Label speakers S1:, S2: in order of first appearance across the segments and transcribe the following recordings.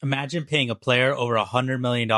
S1: Imagine paying a player over $100 million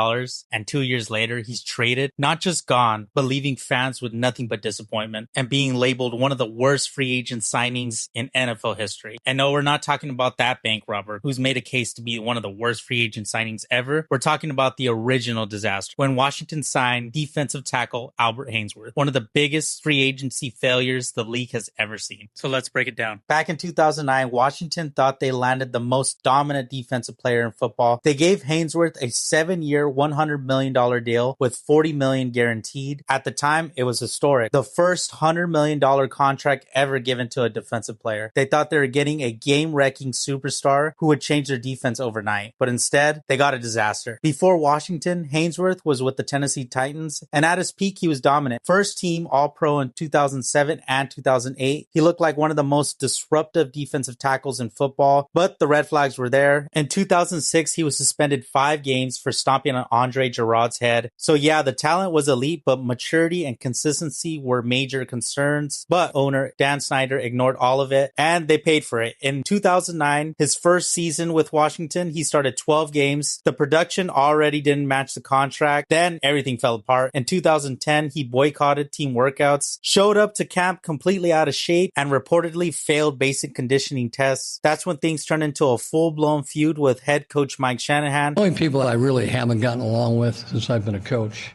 S1: and 2 years later he's traded, not just gone, but leaving fans with nothing but disappointment and being labeled one of the worst free agent signings in NFL history. And no, we're not talking about that bank robber who's made a case to be one of the worst free agent signings ever. We're talking about the original disaster when Washington signed defensive tackle Albert Haynesworth, one of the biggest free agency failures the league has ever seen. So let's break it down. Back in 2009, Washington thought they landed the most dominant defensive player in football. They gave Haynesworth a 7-year, $100 million deal with $40 million guaranteed. At the time, it was historic. The first $100 million contract ever given to a defensive player. They thought they were getting a game-wrecking superstar who would change their defense overnight. But instead, they got a disaster. Before Washington, Haynesworth was with the Tennessee Titans, and at his peak, he was dominant. First team All-Pro in 2007 and 2008. He looked like one of the most disruptive defensive tackles in football, but the red flags were there. In 2006, he was suspended 5 games for stomping on Andre Gerard's head. So yeah, the talent was elite, but maturity and consistency were major concerns. But owner Dan Snyder ignored all of it, and they paid for it. In 2009, his first season with Washington, he started 12 games. The production already didn't match the contract. Then everything fell apart. In 2010, he boycotted team workouts, showed up to camp completely out of shape, and reportedly failed basic conditioning tests. That's when things turned into a full-blown feud with head coach Mike Shanahan.
S2: The only people I really haven't gotten along with since I've been a coach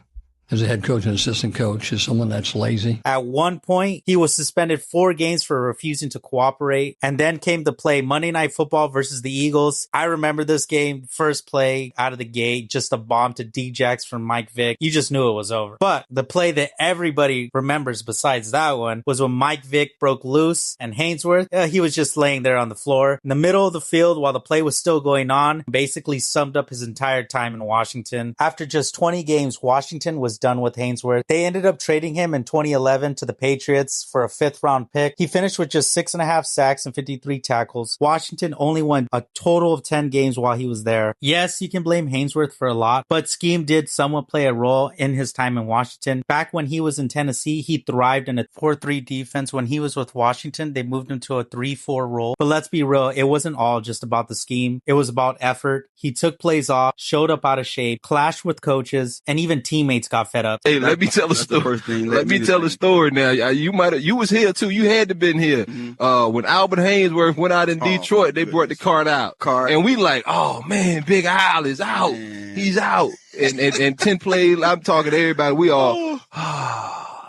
S2: as a head coach and assistant coach is someone that's lazy.
S1: At one point, he was suspended 4 games for refusing to cooperate, and then came to play Monday Night Football versus the Eagles. I remember this game, first play out of the gate, just a bomb to D-Jax from Mike Vick. You just knew it was over. But the play that everybody remembers besides that one was when Mike Vick broke loose and Haynesworth, he was just laying there on the floor in the middle of the field while the play was still going on, basically summed up his entire time in Washington. After just 20 games, Washington was done with Haynesworth. They ended up trading him in 2011 to the Patriots for a 5th round pick. He finished with just 6.5 sacks and 53 tackles. Washington only won a total of 10 games while he was there. Yes, you can blame Haynesworth for a lot, but scheme did somewhat play a role in his time in Washington. Back when he was in Tennessee, he thrived in a 4-3 defense. When he was with Washington, they moved him to a 3-4 role. But let's be real, it wasn't all just about the scheme. It was about effort. He took plays off, showed up out of shape, clashed with coaches, and even teammates got fed up.
S3: Hey, let me tell a story. Let me tell a story now. You was here too. You had to been here. When Albert Haynesworth went out in Detroit, they brought the card out. And we like, oh man, Big Al is out. Man. He's out. And 10 plays, I'm talking to everybody. We all,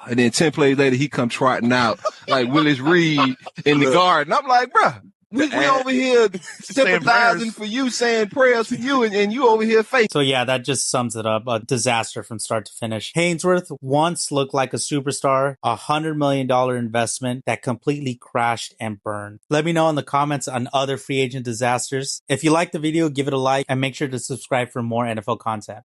S3: and then 10 plays later, he come trotting out like Willis Reed in the garden. I'm like, bruh. We over here sympathizing for you, saying prayers for you, and you over here fake.
S1: So yeah, that just sums it up. A disaster from start to finish. Haynesworth once looked like a superstar, $100 million investment that completely crashed and burned. Let me know in the comments on other free agent disasters. If you liked the video, give it a like and make sure to subscribe for more NFL content.